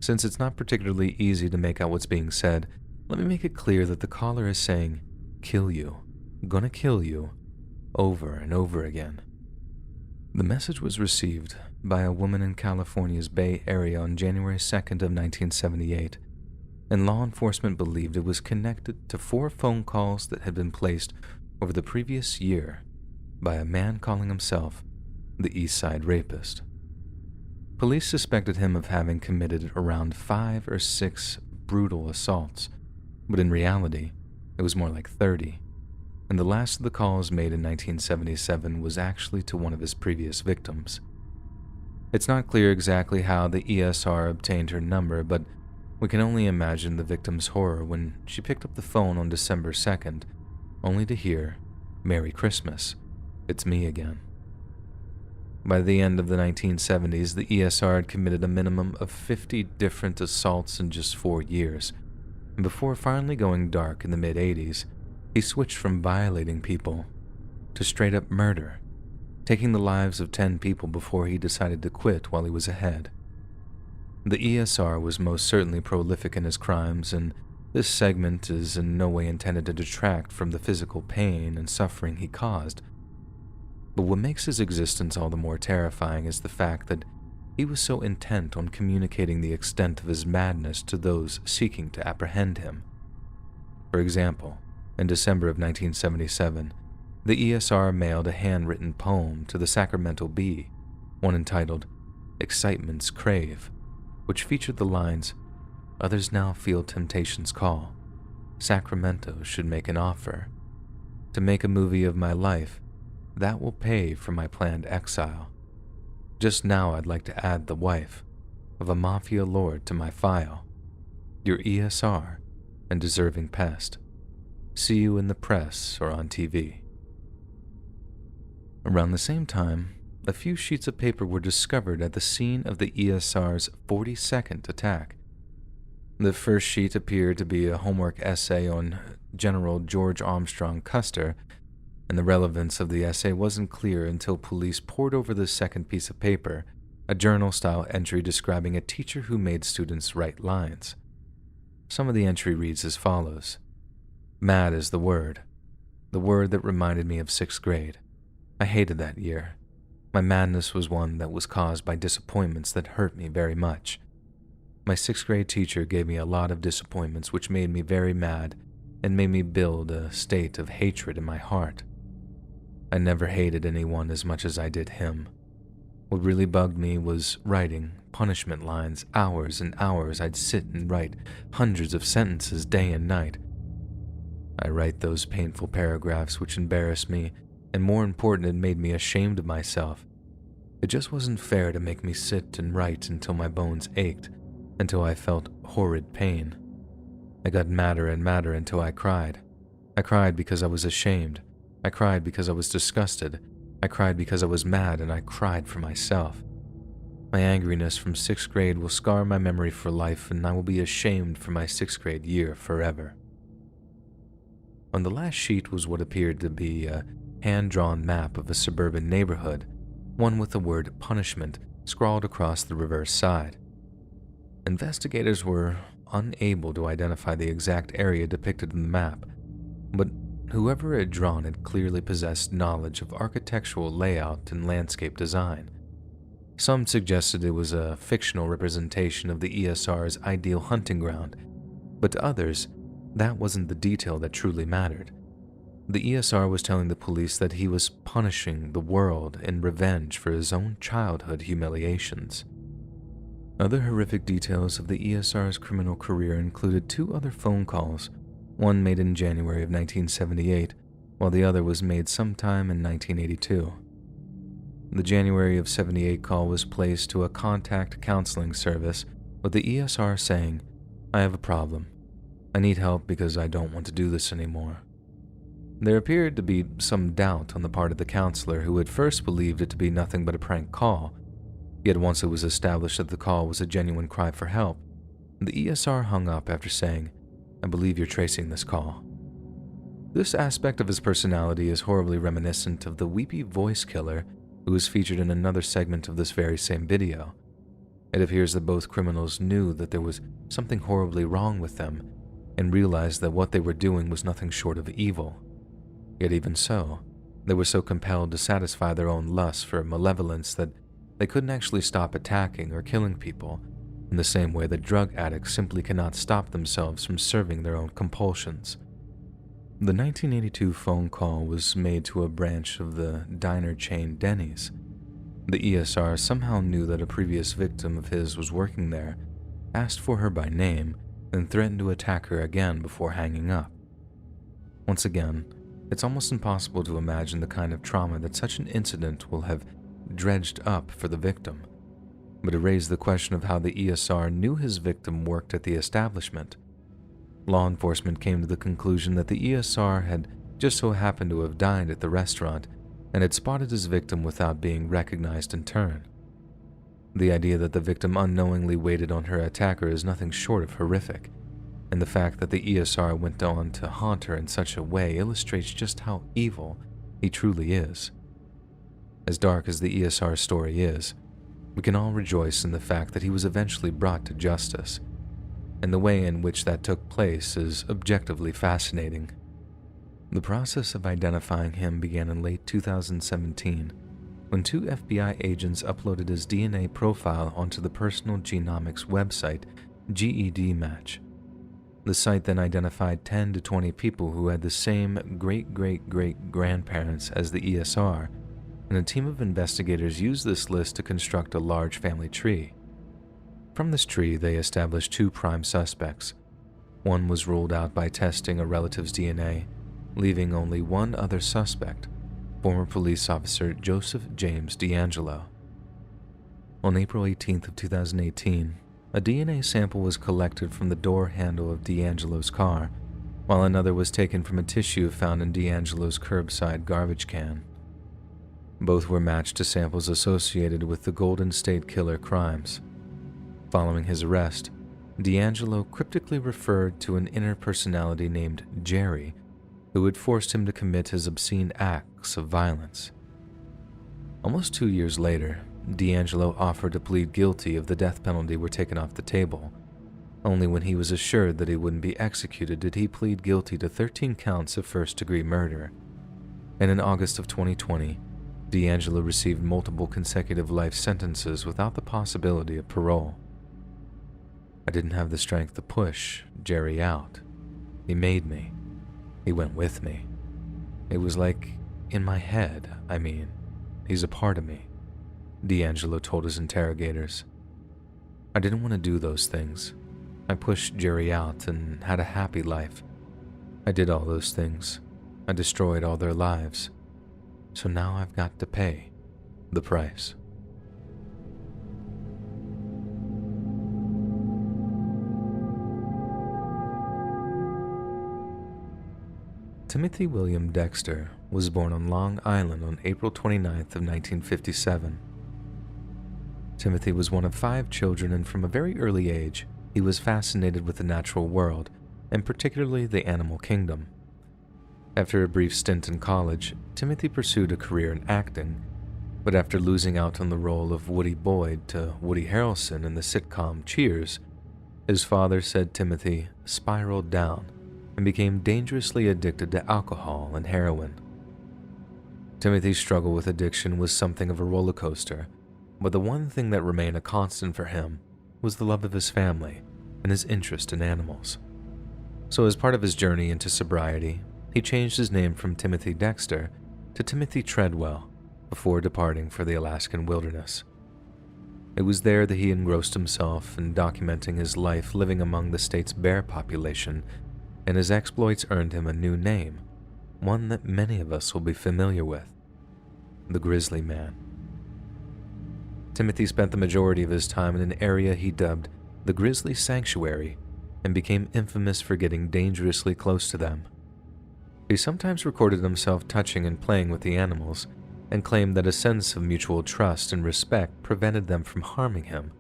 Since it's not particularly easy to make out what's being said, let me make it clear that the caller is saying, "Kill you, gonna kill you," over and over again. The message was received by a woman in California's Bay Area on January 2nd of 1978, and law enforcement believed it was connected to 4 phone calls that had been placed over the previous year by a man calling himself the East Side Rapist. Police suspected him of having committed around 5 or 6 brutal assaults, but in reality, it was more like 30, and the last of the calls made in 1977 was actually to one of his previous victims. It's not clear exactly how the ESR obtained her number, but we can only imagine the victim's horror when she picked up the phone on December 2nd, only to hear, "Merry Christmas, it's me again." By the end of the 1970s, the ESR had committed a minimum of 50 different assaults in just 4 years, and before finally going dark in the mid-80s, he switched from violating people to straight-up murder, taking the lives of 10 people before he decided to quit while he was ahead. The ESR was most certainly prolific in his crimes, and this segment is in no way intended to detract from the physical pain and suffering he caused. But what makes his existence all the more terrifying is the fact that he was so intent on communicating the extent of his madness to those seeking to apprehend him. For example, in December of 1977, the ESR mailed a handwritten poem to the Sacramento Bee, one entitled "Excitement's Crave," which featured the lines, "Others now feel temptation's call. Sacramento should make an offer to make a movie of my life that will pay for my planned exile. Just now I'd like to add the wife of a mafia lord to my file. Your ESR and deserving pest. See you in the press or on TV. Around the same time, a few sheets of paper were discovered at the scene of the ESR's 42nd attack. The first sheet appeared to be a homework essay on General George Armstrong Custer, and the relevance of the essay wasn't clear until police pored over the second piece of paper, a journal-style entry describing a teacher who made students write lines. Some of the entry reads as follows. Mad is the word that reminded me of 6th grade. I hated that year. My madness was one that was caused by disappointments that hurt me very much. My 6th grade teacher gave me a lot of disappointments which made me very mad and made me build a state of hatred in my heart. I never hated anyone as much as I did him. What really bugged me was writing punishment lines. Hours and hours I'd sit and write hundreds of sentences day and night. I write those painful paragraphs which embarrassed me, and more important, it made me ashamed of myself. It just wasn't fair to make me sit and write until my bones ached, until I felt horrid pain. I got madder and madder until I cried. I cried because I was ashamed. I cried because I was disgusted. I cried because I was mad, and I cried for myself. My angriness from 6th grade will scar my memory for life, and I will be ashamed for my 6th grade year forever. On the last sheet was what appeared to be a hand-drawn map of a suburban neighborhood, one with the word punishment scrawled across the reverse side. Investigators were unable to identify the exact area depicted in the map, but whoever had drawn it clearly possessed knowledge of architectural layout and landscape design. Some suggested it was a fictional representation of the ESR's ideal hunting ground, but to others, that wasn't the detail that truly mattered. The ESR was telling the police that he was punishing the world in revenge for his own childhood humiliations. Other horrific details of the ESR's criminal career included 2 other phone calls, one made in January of 1978, while the other was made sometime in 1982. The January of 78 call was placed to a contact counseling service, with the ESR saying, "I have a problem. I need help because I don't want to do this anymore." There appeared to be some doubt on the part of the counselor, who at first believed it to be nothing but a prank call. Yet once it was established that the call was a genuine cry for help, the ESR hung up after saying, "I believe you're tracing this call." This aspect of his personality is horribly reminiscent of the weepy voice killer who was featured in another segment of this very same video. It appears that both criminals knew that there was something horribly wrong with them and realized that what they were doing was nothing short of evil. Yet even so, they were so compelled to satisfy their own lust for malevolence that they couldn't actually stop attacking or killing people, in the same way that drug addicts simply cannot stop themselves from serving their own compulsions. The 1982 phone call was made to a branch of the diner chain Denny's. The ESR somehow knew that a previous victim of his was working there, asked for her by name, and threatened to attack her again before hanging up. Once again, it's almost impossible to imagine the kind of trauma that such an incident will have dredged up for the victim, but it raised the question of how the ESR knew his victim worked at the establishment. Law enforcement came to the conclusion that the ESR had just so happened to have dined at the restaurant and had spotted his victim without being recognized in turn. The idea that the victim unknowingly waited on her attacker is nothing short of horrific, and the fact that the ESR went on to haunt her in such a way illustrates just how evil he truly is. As dark as the ESR story is, we can all rejoice in the fact that he was eventually brought to justice, and the way in which that took place is objectively fascinating. The process of identifying him began in late 2017, when 2 FBI agents uploaded his DNA profile onto the personal genomics website GED Match. The site then identified 10 to 20 people who had the same great-great-great-grandparents as the ESR, and a team of investigators used this list to construct a large family tree. From this tree, they established 2 prime suspects. One was ruled out by testing a relative's DNA, leaving only one other suspect, former police officer Joseph James D'Angelo. On April 18th of 2018, a DNA sample was collected from the door handle of D'Angelo's car, while another was taken from a tissue found in D'Angelo's curbside garbage can. Both were matched to samples associated with the Golden State Killer crimes. Following his arrest, D'Angelo cryptically referred to an inner personality named Jerry, who had forced him to commit his obscene acts of violence. Almost 2 years later, D'Angelo offered to plead guilty if the death penalty were taken off the table. Only when he was assured that he wouldn't be executed did he plead guilty to 13 counts of first-degree murder. And in August of 2020, D'Angelo received multiple consecutive life sentences without the possibility of parole. I didn't have the strength to push Jerry out. He made me. He went with me. It was like in my head, he's a part of me, D'Angelo told his interrogators. I didn't want to do those things. I pushed Jerry out and had a happy life. I did all those things. I destroyed all their lives. So now I've got to pay the price. Timothy William Dexter was born on Long Island on April 29th of 1957. Timothy was one of 5 children, and from a very early age, he was fascinated with the natural world, and particularly the animal kingdom. After a brief stint in college, Timothy pursued a career in acting, but after losing out on the role of Woody Boyd to Woody Harrelson in the sitcom Cheers, his father said Timothy spiraled down and became dangerously addicted to alcohol and heroin. Timothy's struggle with addiction was something of a roller coaster, but the one thing that remained a constant for him was the love of his family and his interest in animals. So as part of his journey into sobriety, he changed his name from Timothy Dexter to Timothy Treadwell before departing for the Alaskan wilderness. It was there that he engrossed himself in documenting his life living among the state's bear population, and his exploits earned him a new name, one that many of us will be familiar with: the Grizzly Man. Timothy spent the majority of his time in an area he dubbed the Grizzly Sanctuary and became infamous for getting dangerously close to them. He sometimes recorded himself touching and playing with the animals and claimed that a sense of mutual trust and respect prevented them from harming him.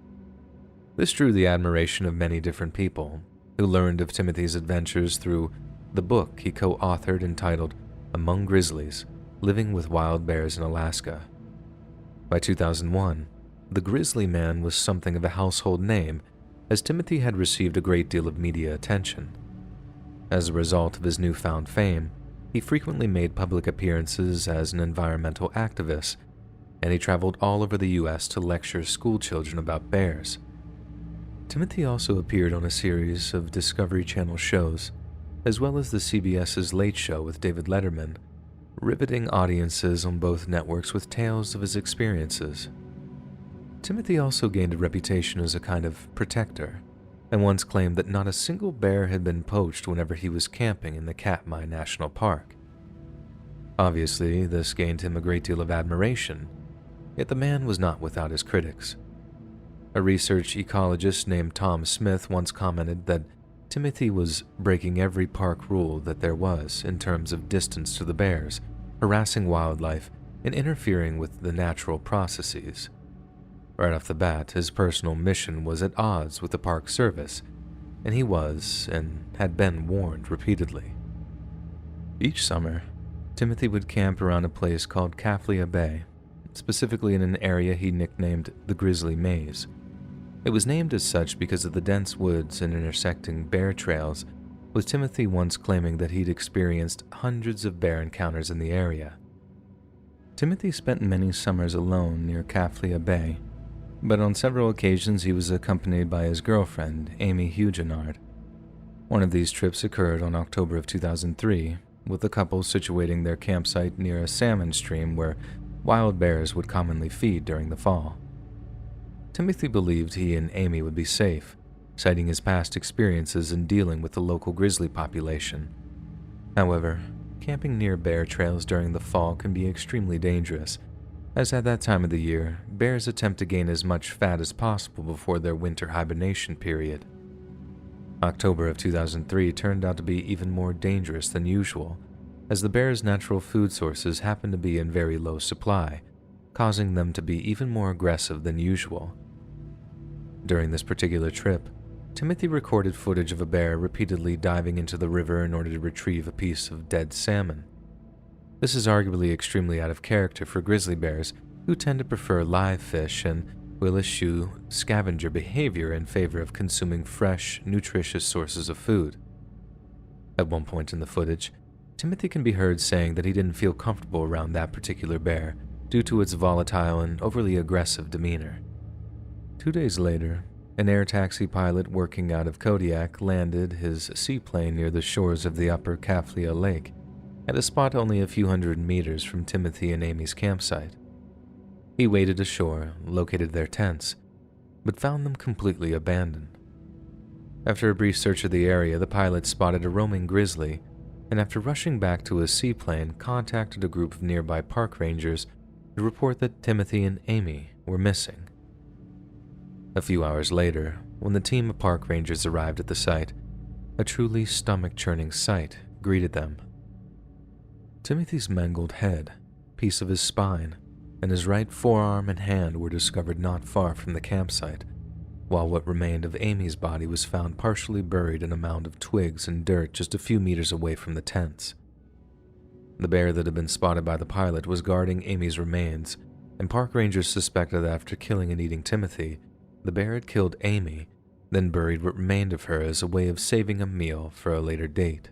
This drew the admiration of many different people, who learned of Timothy's adventures through the book he co-authored entitled Among Grizzlies, Living with Wild Bears in Alaska. By 2001, the Grizzly Man was something of a household name, as Timothy had received a great deal of media attention. As a result of his newfound fame, he frequently made public appearances as an environmental activist, and he traveled all over the U.S. to lecture schoolchildren about bears. Timothy also appeared on a series of Discovery Channel shows, as well as the CBS's Late Show with David Letterman, riveting audiences on both networks with tales of his experiences. Timothy also gained a reputation as a kind of protector, and once claimed that not a single bear had been poached whenever he was camping in the Katmai National Park. Obviously, this gained him a great deal of admiration, yet the man was not without his critics. A research ecologist named Tom Smith once commented that Timothy was breaking every park rule that there was in terms of distance to the bears, harassing wildlife, and interfering with the natural processes. Right off the bat, his personal mission was at odds with the Park Service, and he was and had been warned repeatedly. Each summer, Timothy would camp around a place called Kaflia Bay, specifically in an area he nicknamed the Grizzly Maze. It was named as such because of the dense woods and intersecting bear trails, with Timothy once claiming that he'd experienced hundreds of bear encounters in the area. Timothy spent many summers alone near Kaflia Bay, but on several occasions he was accompanied by his girlfriend, Amy Huguenard. One of these trips occurred on October of 2003, with the couple situating their campsite near a salmon stream where wild bears would commonly feed during the fall. Timothy believed he and Amy would be safe, citing his past experiences in dealing with the local grizzly population. However, camping near bear trails during the fall can be extremely dangerous, as at that time of the year, bears attempt to gain as much fat as possible before their winter hibernation period. October of 2003 turned out to be even more dangerous than usual, as the bears' natural food sources happened to be in very low supply, causing them to be even more aggressive than usual. During this particular trip, Timothy recorded footage of a bear repeatedly diving into the river in order to retrieve a piece of dead salmon. This is arguably extremely out of character for grizzly bears, who tend to prefer live fish and will eschew scavenger behavior in favor of consuming fresh, nutritious sources of food. At one point in the footage, Timothy can be heard saying that he didn't feel comfortable around that particular bear due to its volatile and overly aggressive demeanor. 2 days later, an air taxi pilot working out of Kodiak landed his seaplane near the shores of the upper Kaflia Lake, at a spot only a few hundred meters from Timothy and Amy's campsite. He waded ashore, located their tents, but found them completely abandoned. After a brief search of the area, the pilot spotted a roaming grizzly, and after rushing back to his seaplane, contacted a group of nearby park rangers to report that Timothy and Amy were missing. A few hours later, when the team of park rangers arrived at the site, a truly stomach-churning sight greeted them. Timothy's mangled head, piece of his spine, and his right forearm and hand were discovered not far from the campsite, while what remained of Amy's body was found partially buried in a mound of twigs and dirt just a few meters away from the tents. The bear that had been spotted by the pilot was guarding Amy's remains, and park rangers suspected that after killing and eating Timothy, the bear had killed Amy, then buried what remained of her as a way of saving a meal for a later date.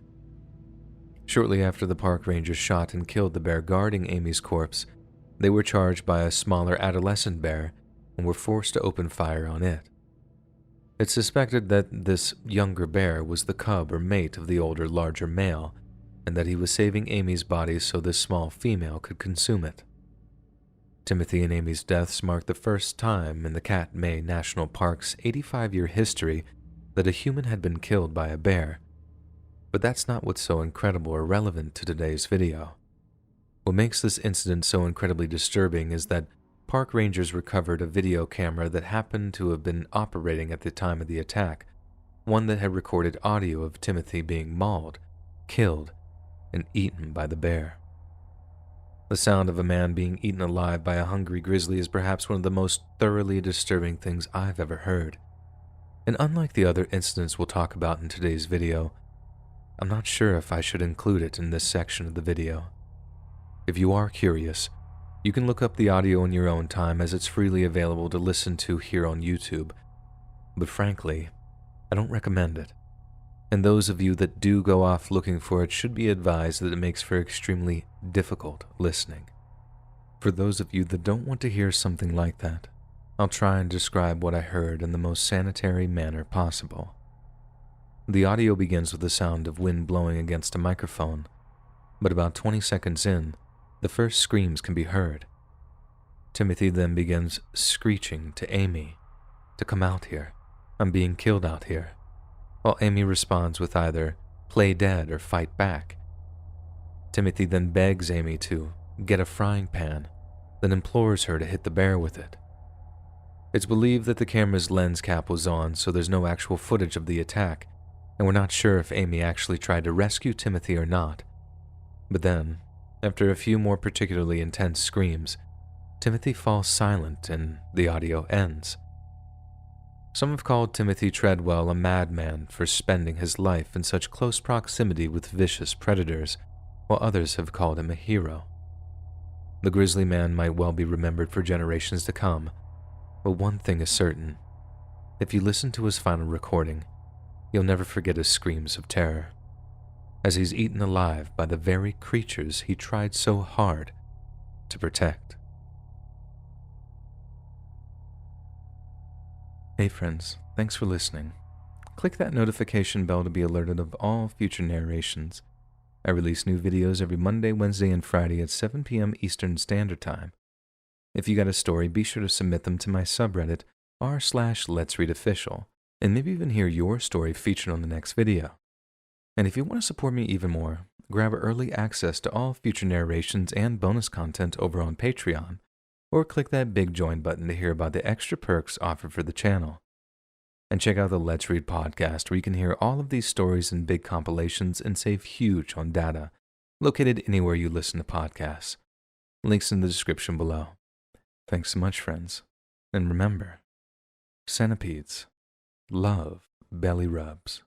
Shortly after the park rangers shot and killed the bear guarding Amy's corpse, they were charged by a smaller adolescent bear and were forced to open fire on it. It's suspected that this younger bear was the cub or mate of the older, larger male, and that he was saving Amy's body so this small female could consume it. Timothy and Amy's deaths marked the first time in the Katmai National Park's 85-year history that a human had been killed by a bear. But that's not what's so incredible or relevant to today's video. What makes this incident so incredibly disturbing is that park rangers recovered a video camera that happened to have been operating at the time of the attack, one that had recorded audio of Timothy being mauled, killed, and eaten by the bear. The sound of a man being eaten alive by a hungry grizzly is perhaps one of the most thoroughly disturbing things I've ever heard. And unlike the other incidents we'll talk about in today's video, I'm not sure if I should include it in this section of the video. If you are curious, you can look up the audio in your own time as it's freely available to listen to here on YouTube. But frankly, I don't recommend it. And those of you that do go off looking for it should be advised that it makes for extremely difficult listening. For those of you that don't want to hear something like that, I'll try and describe what I heard in the most sanitary manner possible. The audio begins with the sound of wind blowing against a microphone, but about 20 seconds in, the first screams can be heard. Timothy then begins screeching to Amy to come out here. I'm being killed out here. While Amy responds with either play dead or fight back. Timothy then begs Amy to get a frying pan, then implores her to hit the bear with it. It's believed that the camera's lens cap was on, so there's no actual footage of the attack, and we're not sure if Amy actually tried to rescue Timothy or not. But then, after a few more particularly intense screams, Timothy falls silent and the audio ends. Some have called Timothy Treadwell a madman for spending his life in such close proximity with vicious predators, while others have called him a hero. The grizzly man might well be remembered for generations to come, but one thing is certain. If you listen to his final recording, you'll never forget his screams of terror, as he's eaten alive by the very creatures he tried so hard to protect. Hey friends, thanks for listening. Click that notification bell to be alerted of all future narrations. I release new videos every Monday, Wednesday, and Friday at 7 p.m. Eastern Standard Time. If you got a story, be sure to submit them to my subreddit r/letsreadofficial and maybe even hear your story featured on the next video. And if you want to support me even more, grab early access to all future narrations and bonus content over on Patreon, or click that big join button to hear about the extra perks offered for the channel. And check out the Let's Read podcast, where you can hear all of these stories in big compilations and save huge on data, located anywhere you listen to podcasts. Links in the description below. Thanks so much, friends. And remember, centipedes love belly rubs.